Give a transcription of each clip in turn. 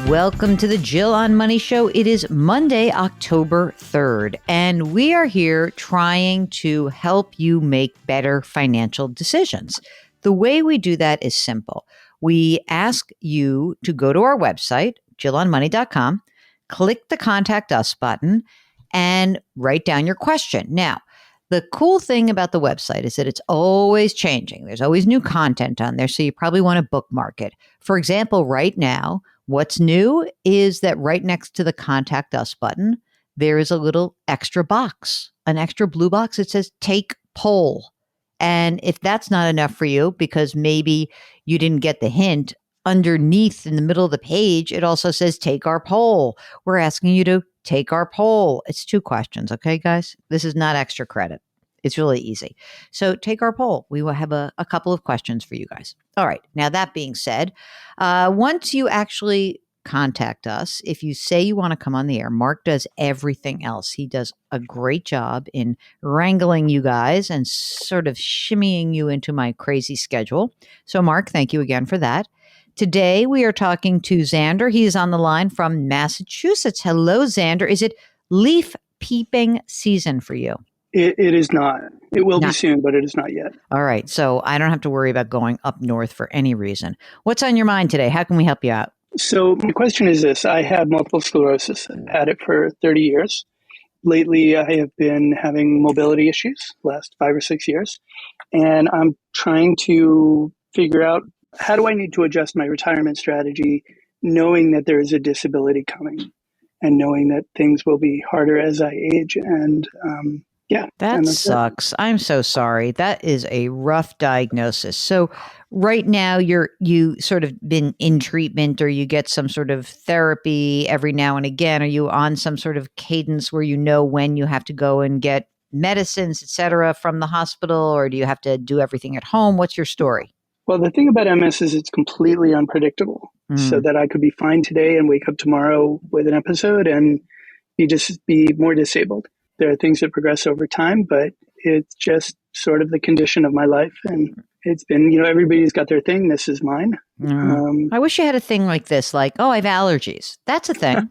Welcome to the Jill on Money Show. It is Monday, October 3rd, and we are here trying to help you make better financial decisions. The way we do that is simple. We ask you to go to our website, jillonmoney.com, click the Contact Us button, and write down your question. Now, the cool thing about the website is that it's always changing. There's always new content on there, so you probably want to bookmark it. For example, right now, what's new is that right next to the Contact Us button, there is a little extra box, an extra blue box. It says Take Poll. And if that's not enough for you, because maybe you didn't get the hint, underneath in the middle of the page, it also says Take Our Poll. We're asking you to take our poll. It's 2 questions. Okay, guys? This is not extra credit. It's really easy. So take our poll. We will have a couple of questions for you guys. All right. Now, that being said, once you actually contact us, if you say you want to come on the air, Mark does everything else. He does a great job in wrangling you guys and sort of shimmying you into my crazy schedule. So, Mark, thank you again for that. Today, we are talking to Xander. He is on the line from Massachusetts. Hello, Xander. Is it leaf peeping season for you? It is not. It will be soon, but it is not yet. All right. So I don't have to worry about going up north for any reason. What's on your mind today? How can we help you out? So my question is this. I have multiple sclerosis. I've had it for 30 years. Lately, I have been having mobility issues the last 5 or 6 years. And I'm trying to figure out, how do I need to adjust my retirement strategy, knowing that there is a disability coming and knowing that things will be harder as I age? And yeah. That sucks. I'm so sorry. That is a rough diagnosis. So right now you sort of been in treatment, or you get some sort of therapy every now and again. Are you on some sort of cadence where you know when you have to go and get medicines, et cetera, from the hospital, or do you have to do everything at home? What's your story? Well, the thing about MS is it's completely unpredictable. So that I could be fine today and wake up tomorrow with an episode and be more disabled. There are things that progress over time, but it's just sort of the condition of my life. And it's been, everybody's got their thing. This is mine. I wish you had a thing like this, like, I have allergies. That's a thing.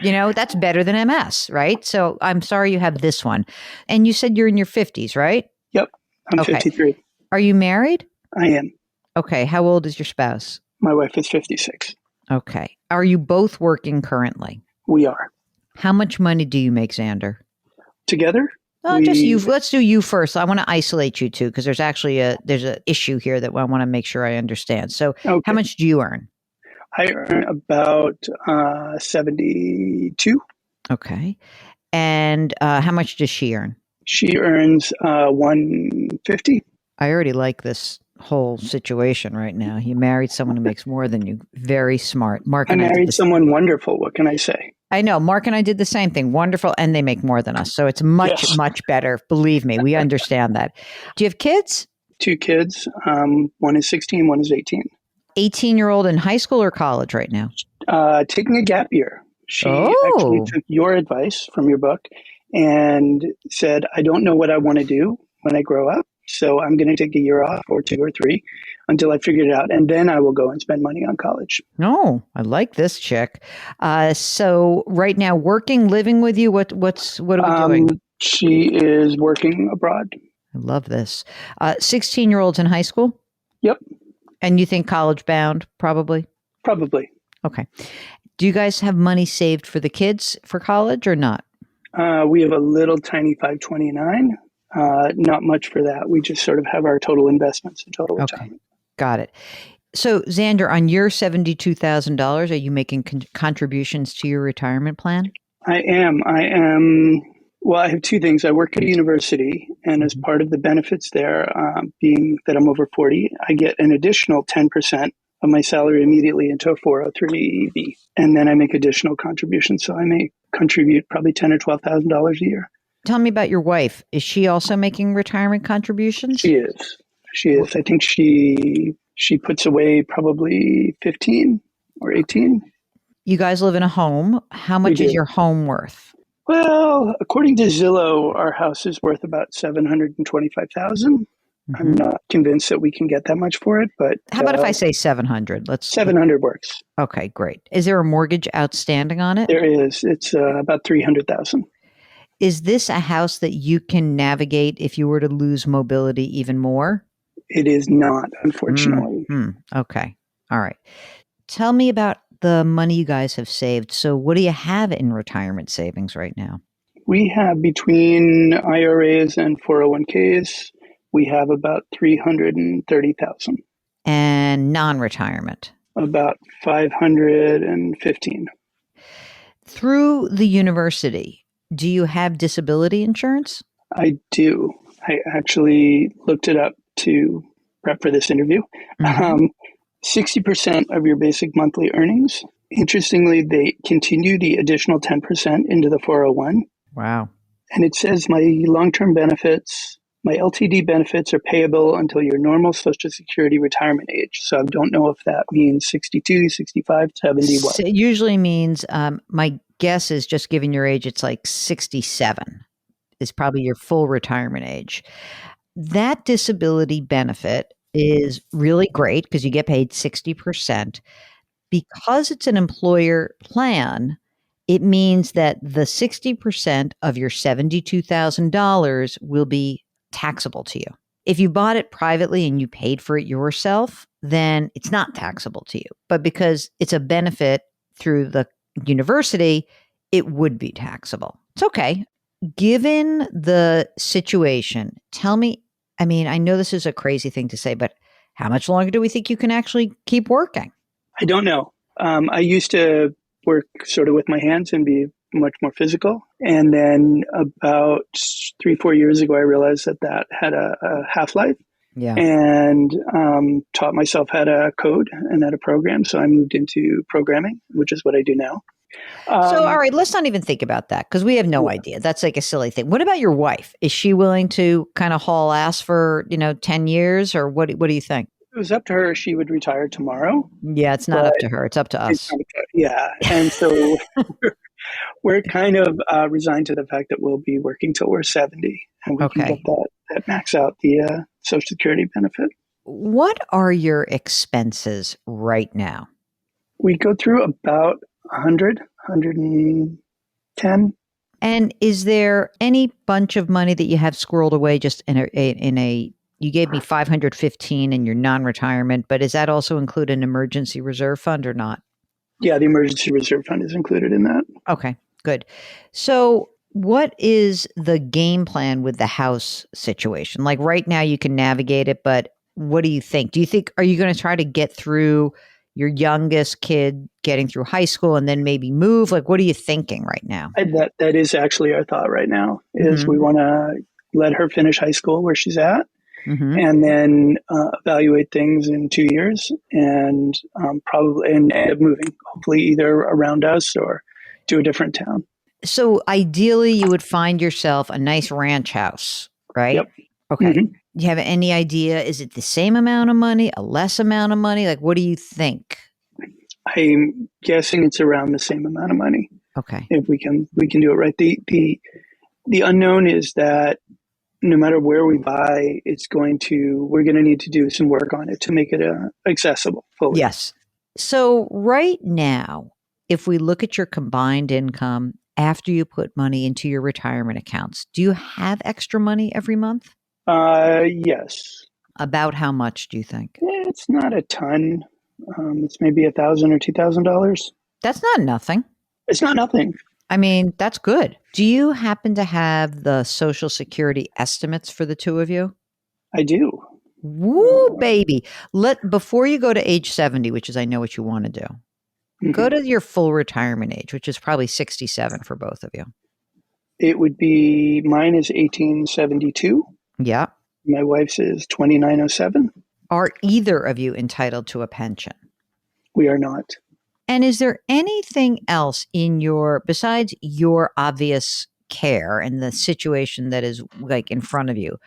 That's better than MS, right? So I'm sorry you have this one. And you said you're in your 50s, right? Yep. I'm 53. Are you married? I am. Okay. How old is your spouse? My wife is 56. Okay. Are you both working currently? We are. How much money do you make, Xander? Together? Just you. Let's do you first. I want to isolate you two because there's actually there's an issue here that I want to make sure I understand. So How much do you earn? I earn about 72. Okay. And how much does she earn? She earns 150. I already like this whole situation right now. You married someone who makes more than you. Very smart. Mark and I married someone wonderful. What can I say? I know. Mark and I did the same thing. Wonderful. And they make more than us. So it's much, much better. Believe me, we understand that. Do you have kids? 2 kids. One is 16, one is 18. 18-year-old in high school or college right now? Taking a gap year. She actually took your advice from your book and said, I don't know what I want to do when I grow up. So I'm going to take a year off, or 2 or 3, until I figure it out. And then I will go and spend money on college. Oh, I like this chick. So right now, working, living with you, what are we doing? She is working abroad. I love this. 16-year-olds in high school? Yep. And you think college bound, probably? Probably. Okay. Do you guys have money saved for the kids for college or not? We have a little tiny 529. Not much for that. We just sort of have our total investments and total retirement. Got it. So, Xander, on your $72,000, are you making contributions to your retirement plan? I am. Well, I have 2 things. I work at a university, and as part of the benefits there, being that I'm over 40, I get an additional 10% of my salary immediately into a 403B, and then I make additional contributions. So I may contribute probably $10,000 or $12,000 a year. Tell me about your wife. Is she also making retirement contributions? She is. I think she puts away probably 15 or 18. You guys live in a home. How much is your home worth? Well, according to Zillow, our house is worth about $725,000. I'm not convinced that we can get that much for it, but How about if I say 700? 700 works. Okay, great. Is there a mortgage outstanding on it? There is. It's about 300,000. Is this a house that you can navigate if you were to lose mobility even more? It is not, unfortunately. Okay. All right. Tell me about the money you guys have saved. So, what do you have in retirement savings right now? We have between IRAs and 401ks, we have about 330,000. And non-retirement? About 515. Through the university, do you have disability insurance? I do. I actually looked it up to prep for this interview. 60% of your basic monthly earnings. Interestingly, they continue the additional 10% into the 401. Wow. And it says my long-term benefits, my LTD benefits are payable until your normal Social Security retirement age. So I don't know if that means 62, 65, 70, what? It usually means, my guess is just given your age, it's like 67 is probably your full retirement age. That disability benefit is really great because you get paid 60%. Because it's an employer plan, it means that the 60% of your $72,000 will be taxable to you. If you bought it privately and you paid for it yourself, then it's not taxable to you. But because it's a benefit through the university, it would be taxable. It's okay. Given the situation, tell me, I mean, I know this is a crazy thing to say, but how much longer do we think you can actually keep working? I don't know. I used to work sort of with my hands and be much more physical. And then about 3-4 years ago, I realized that had a half-life. Yeah. And taught myself how to code and how to program. So I moved into programming, which is what I do now. So, all right, let's not even think about that because we have no idea. That's like a silly thing. What about your wife? Is she willing to kind of haul ass for, 10 years or what do you think? If it was up to her, she would retire tomorrow. Yeah, it's not up to her. It's up to us. Yeah. And so we're kind of resigned to the fact that we'll be working till we're 70 and we can get that max out the Social Security benefit. What are your expenses right now? We go through about 100, 110. And is there any bunch of money that you have squirreled away just in a you gave me 515 in your non-retirement, but does that also include an emergency reserve fund or not? Yeah, the emergency reserve fund is included in that. Okay, good. So what is the game plan with the house situation? Like right now you can navigate it, but what do you think? Are you going to try to get through your youngest kid getting through high school and then maybe move? Like, what are you thinking right now? That is actually our thought right now is we want to let her finish high school where she's at. And then evaluate things in 2 years and probably end up moving, hopefully either around us or to a different town. So ideally, you would find yourself a nice ranch house, right? Yep. Okay. Do you have any idea? Is it the same amount of money, a less amount of money? Like, what do you think? I'm guessing it's around the same amount of money. Okay. If we can do it right. The unknown is that no matter where we buy, we're going to need to do some work on it to make it accessible fully. Yes. So right now, if we look at your combined income after you put money into your retirement accounts, do you have extra money every month? Yes. About how much do you think? It's not a ton. It's maybe $1,000 or $2,000. That's not nothing. It's not nothing. I mean, that's good. Do you happen to have the Social Security estimates for the two of you? I do. Woo, baby. Before you go to age 70, which is I know what you want to do, go to your full retirement age, which is probably 67 for both of you. It would be, mine is 1872. Yeah. My wife's is 2907. Are either of you entitled to a pension? We are not. And is there anything else besides your obvious care and the situation that is like in front of you,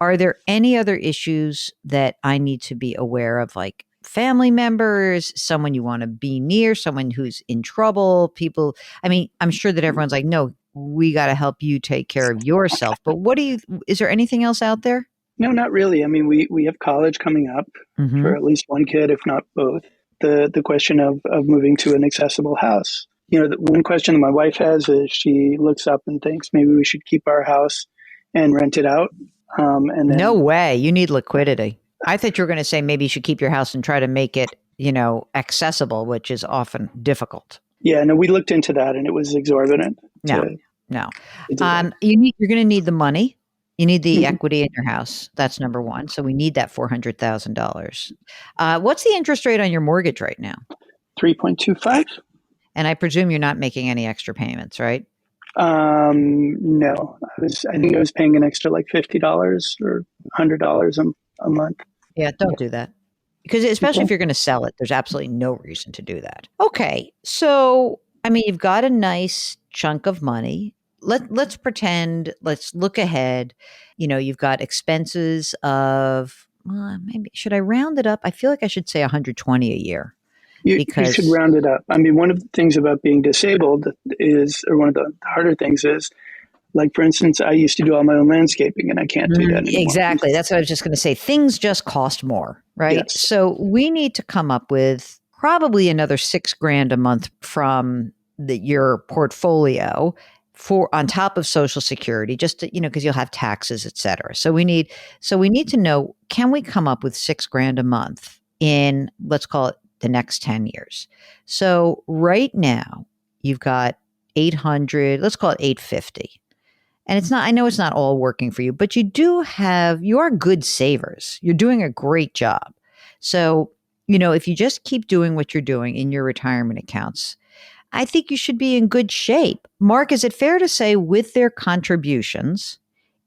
are there any other issues that I need to be aware of, like family members, someone you want to be near, someone who's in trouble, people? I mean, I'm sure that everyone's like, no, we got to help you take care of yourself. But is there anything else out there? No, not really. I mean, we have college coming up for Hmm. at least one kid, if not both. The question of moving to an accessible house. The one question that my wife has is she looks up and thinks maybe we should keep our house and rent it out. And No then, way. You need liquidity. I thought you were going to say maybe you should keep your house and try to make it, accessible, which is often difficult. yeah, no, we looked into that and it was exorbitant No, to, no. to do that. You're going to need the money. You need the Mhm. equity in your house. That's number one. So we need that $400,000. What's the interest rate on your mortgage right now? 3.25. And I presume you're not making any extra payments, right? No, I think I was paying an extra like $50 or $100 a month. Yeah, don't do that. Because especially if Okay. you're going to sell it, there's absolutely no reason to do that. Okay. So, I mean, you've got a nice chunk of money. Let's pretend, let's look ahead. You've got expenses of maybe should I round it up? I feel like I should say 120 a year You should because round it up. I mean, one of the things about being disabled is, or one of the harder things is, like, for instance, I used to do all my own landscaping and I can't do that anymore. Exactly. That's what I was just going to say. Things just cost more, right? Yes. So we need to come up with probably another 6 grand a month from your portfolio for on top of Social Security, just to, because you'll have taxes, et cetera. So we need to know, can we come up with 6 grand a month in, let's call it, the next 10 years? So right now you've got 800, let's call it 850. And it's not, I know it's not all working for you, but you are good savers. You're doing a great job. So, if you just keep doing what you're doing in your retirement accounts, I think you should be in good shape. Mark, is it fair to say with their contributions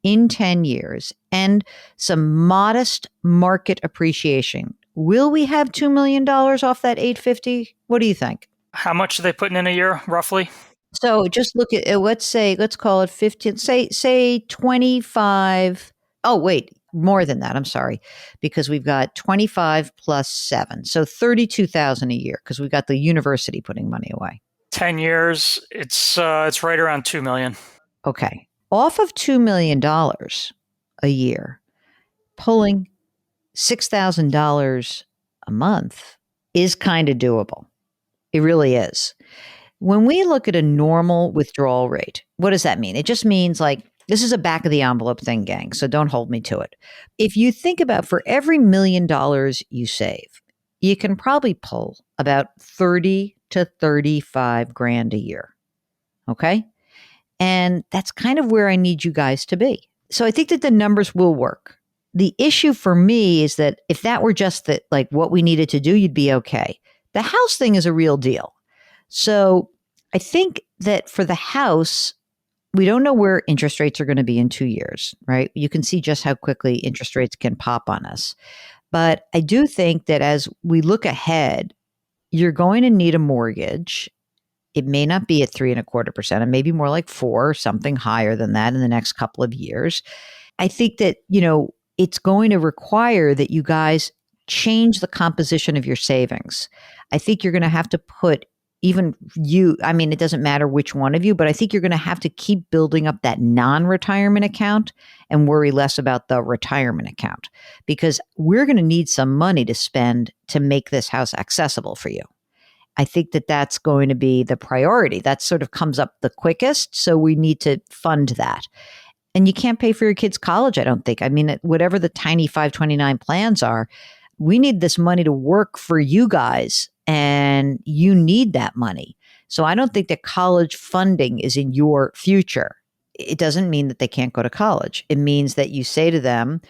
in 10 years and some modest market appreciation, will we have $2 million off that 850? What do you think? How much are they putting in a year, roughly? So just look at let's call it 15, say 25. Oh, wait, more than that. I'm sorry, because we've got 25 plus 7. So 32,000 a year because we've got the university putting money away. 10 years, it's right around 2 million. Okay. Off of $2 million a year, pulling $6,000 a month is kind of doable. It really is. When we look at a normal withdrawal rate, what does that mean? It just means like this is a back of the envelope thing, gang. So don't hold me to it. If you think about for every $1 million you save, you can probably pull about 30 to 35 grand a year. Okay. And that's kind of where I need you guys to be. So I think that the numbers will work. The issue for me is that if that were just like what we needed to do, you'd be okay. The house thing is a real deal. So I think that for the house, we don't know where interest rates are going to be in 2 years, right? You can see just how quickly interest rates can pop on us. But I do think that as we look ahead, you're going to need a mortgage. It may not be at 3.25%, it may be more like 4 or something higher than that in the next couple of years. I think that, it's going to require that you guys change the composition of your savings. I think you're going to have to put even you, I mean, it doesn't matter which one of you, but I think you're going to have to keep building up that non-retirement account and worry less about the retirement account because we're going to need some money to spend to make this house accessible for you. I think that that's going to be the priority. That sort of comes up the quickest. So we need to fund that. And you can't pay for your kids' college, I don't think. I mean, whatever the tiny 529 plans are, we need this money to work for you guys, and you need that money. So I don't think that college funding is in your future. It doesn't mean that they can't go to college. It means that you say to them,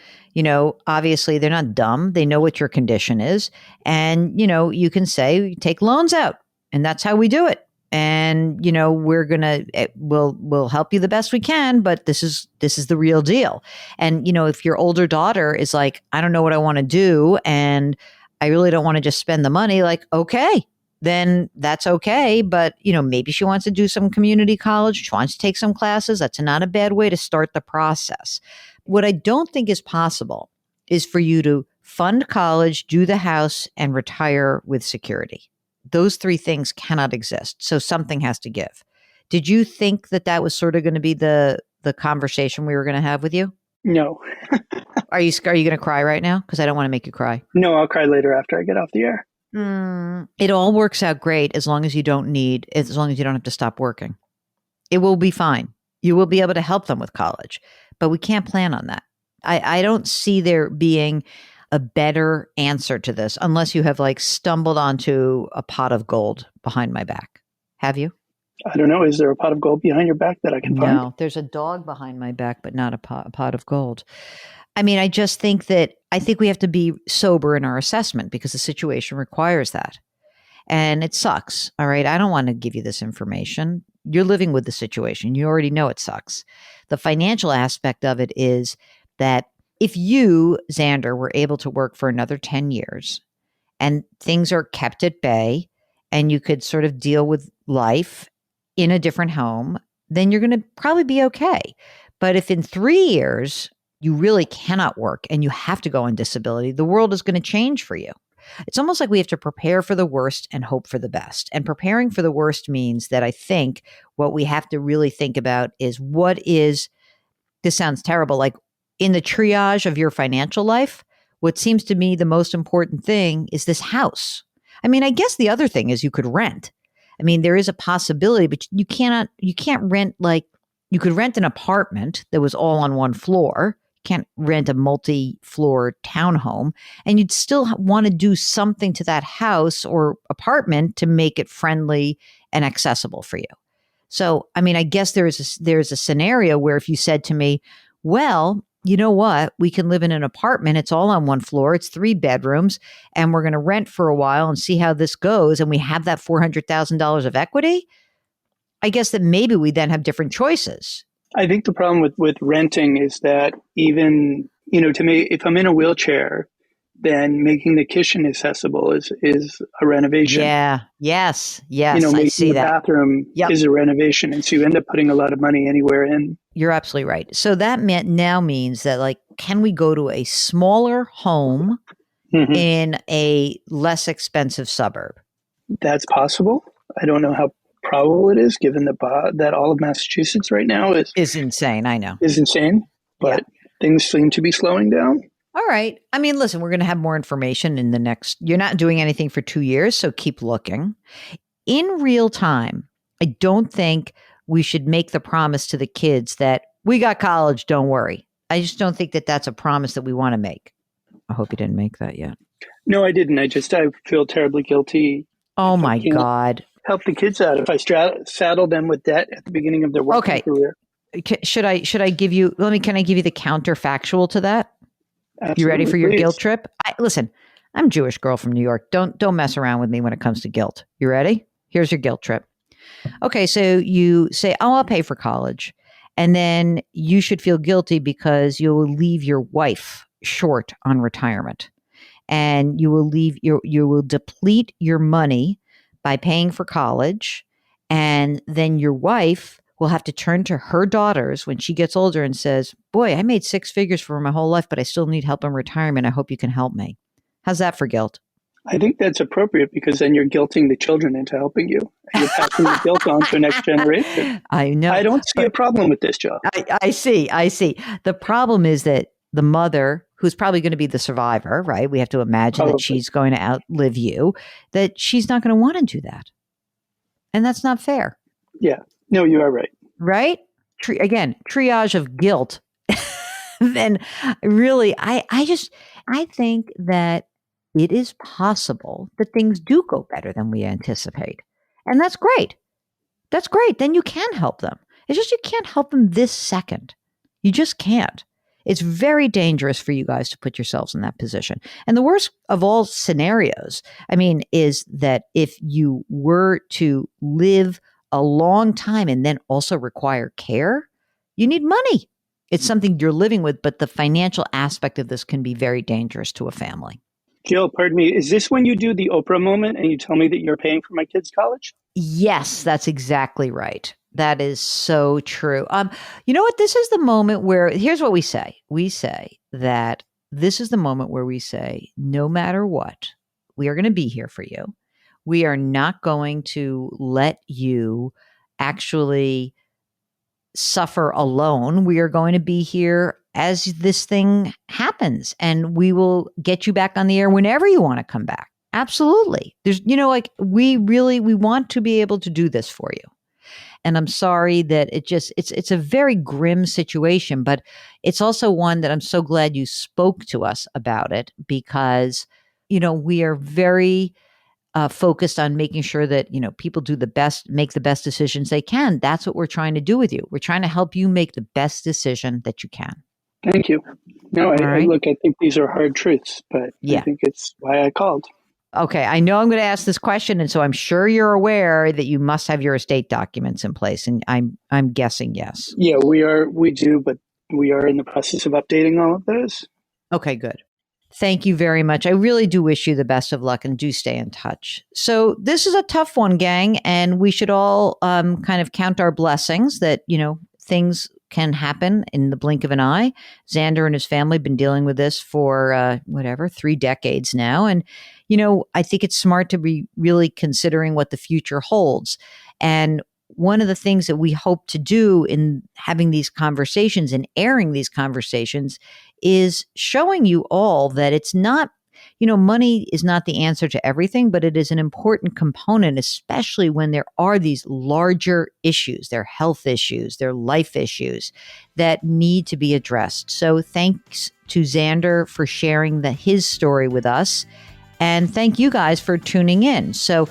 obviously they're not dumb. They know what your condition is. And, you can say, take loans out. And that's how we do it. And, we're going to, we'll help you the best we can, but this is the real deal. And, if your older daughter is like, I don't know what I want to do, and I really don't want to just spend the money, like, okay, then that's okay. But, maybe she wants to do some community college. She wants to take some classes. That's not a bad way to start the process. What I don't think is possible is for you to fund college, do the house, and retire with security. Those 3 things cannot exist. So something has to give. Did you think that that was sort of going to be the conversation we were going to have with you? No, Are you going to cry right now? Because I don't want to make you cry. no, I'll cry later after I get off the air. It all works out great as long as you don't have to stop working. It will be fine. You will be able to help them with college, but we can't plan on that. I don't see there being a better answer to this unless you have like stumbled onto a pot of gold behind my back. Have you? I don't know. Is there a pot of gold behind your back that I can find? No, there's a dog behind my back, but not a pot of gold. I mean, I just think we have to be sober in our assessment because the situation requires that. And it sucks. All right. I don't want to give you this information. You're living with the situation. You already know it sucks. The financial aspect of it is that if you, Xander, were able to work for another 10 years and things are kept at bay and you could sort of deal with life in a different home, then you're going to probably be okay. But if in 3 years you really cannot work and you have to go on disability, the world is going to change for you. It's almost like we have to prepare for the worst and hope for the best. And preparing for the worst means that I think what we have to really think about is this sounds terrible, like in the triage of your financial life, what seems to me the most important thing is this house. I mean, I guess the other thing is you could rent. I mean, there is a possibility, but you can't rent you could rent an apartment that was all on one floor. Can't rent a multi-floor townhome, and you'd still want to do something to that house or apartment to make it friendly and accessible for you. So, I mean, I guess there's a scenario where if you said to me, well, you know what, we can live in an apartment. It's all on one floor. It's 3 bedrooms and we're going to rent for a while and see how this goes. And we have that $400,000 of equity. I guess that maybe we then have different choices. I think the problem with renting is that even, to me, if I'm in a wheelchair, then making the kitchen accessible is a renovation. Yeah. Yes. Making I see the that. bathroom is a renovation. And so you end up putting a lot of money anywhere in. You're absolutely right. So that now means that can we go to a smaller home in a less expensive suburb? That's possible. I don't know how probable it is, given that all of Massachusetts right now is insane. I know. Is insane, but things seem to be slowing down. All right. I mean, listen, we're going to have more information in the next, you're not doing anything for 2 years, so keep looking. In real time, I don't think we should make the promise to the kids that we got college, don't worry. I just don't think that that's a promise that we want to make. I hope you didn't make that yet. No, I didn't. I feel terribly guilty. Oh my God. Help the kids out if I saddle them with debt at the beginning of their working career. Should I give you, can I give you the counterfactual to that? Absolutely, you ready for your please. guilt trip? Listen, I'm a Jewish girl from New York. Don't mess around with me when it comes to guilt. You ready? Here's your guilt trip. Okay, so you say, "Oh, I'll pay for college." And then you should feel guilty because you will leave your wife short on retirement. And you will deplete your money by paying for college, and then your wife will have to turn to her daughters when she gets older and says, "Boy, I made 6 figures for my whole life, but I still need help in retirement. I hope you can help me." How's that for guilt? I think that's appropriate because then you're guilting the children into helping you. And you're passing the guilt on to the next generation. I know. I don't see a problem with this, Joe. I see. The problem is that the mother, who's probably going to be the survivor, right? We have to imagine that she's going to outlive you, that she's not going to want to do that. And that's not fair. Yeah. No, you are right. Right? Again, triage of guilt. Then really, I think that it is possible that things do go better than we anticipate. And that's great. That's great. Then you can help them. It's just you can't help them this second. You just can't. It's very dangerous for you guys to put yourselves in that position. And the worst of all scenarios, is that if you were to live a long time and then also require care, you need money. It's something you're living with, but the financial aspect of this can be very dangerous to a family. Jill, pardon me. Is this when you do the Oprah moment and you tell me that you're paying for my kids' college? Yes, that's exactly right. That is so true. You know what? This is the moment where, here's what we say. We say that this is the moment where we say, no matter what, we are going to be here for you. We are not going to let you actually suffer alone. We are going to be here as this thing happens, and we will get you back on the air whenever you want to come back. Absolutely. There's, we want to be able to do this for you. And I'm sorry that it's a very grim situation, but it's also one that I'm so glad you spoke to us about it, because, we are very focused on making sure that, people make the best decisions they can. That's what we're trying to do with you. We're trying to help you make the best decision that you can. Thank you. No, right. I think these are hard truths, but yeah. I think it's why I called. Okay, I know I'm going to ask this question, and so I'm sure you're aware that you must have your estate documents in place, and I'm guessing yes. Yeah, we do, but we are in the process of updating all of those. Okay, good. Thank you very much. I really do wish you the best of luck, and do stay in touch. So this is a tough one, gang, and we should all kind of count our blessings that, things can happen in the blink of an eye. Xander and his family have been dealing with this for 3 decades now. And, I think it's smart to be really considering what the future holds. And one of the things that we hope to do in having these conversations and airing these conversations is showing you all that it's not, money is not the answer to everything, but it is an important component, especially when there are these larger issues, their health issues, their life issues that need to be addressed. So thanks to Xander for sharing his story with us. And thank you guys for tuning in. So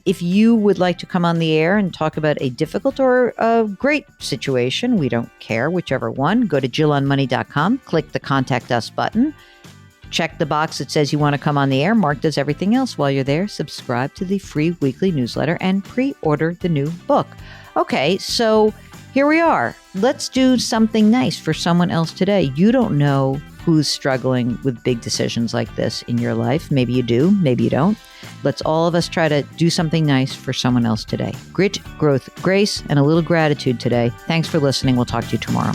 if you would like to come on the air and talk about a difficult or a great situation, we don't care, whichever one, go to JillOnMoney.com, click the Contact Us button. Check the box that says you want to come on the air. Mark does everything else. While you're there, subscribe to the free weekly newsletter and pre-order the new book. Okay, so here we are. Let's do something nice for someone else today. You don't know who's struggling with big decisions like this in your life. Maybe you do, maybe you don't. Let's all of us try to do something nice for someone else today. Grit, growth, grace, and a little gratitude today. Thanks for listening. We'll talk to you tomorrow.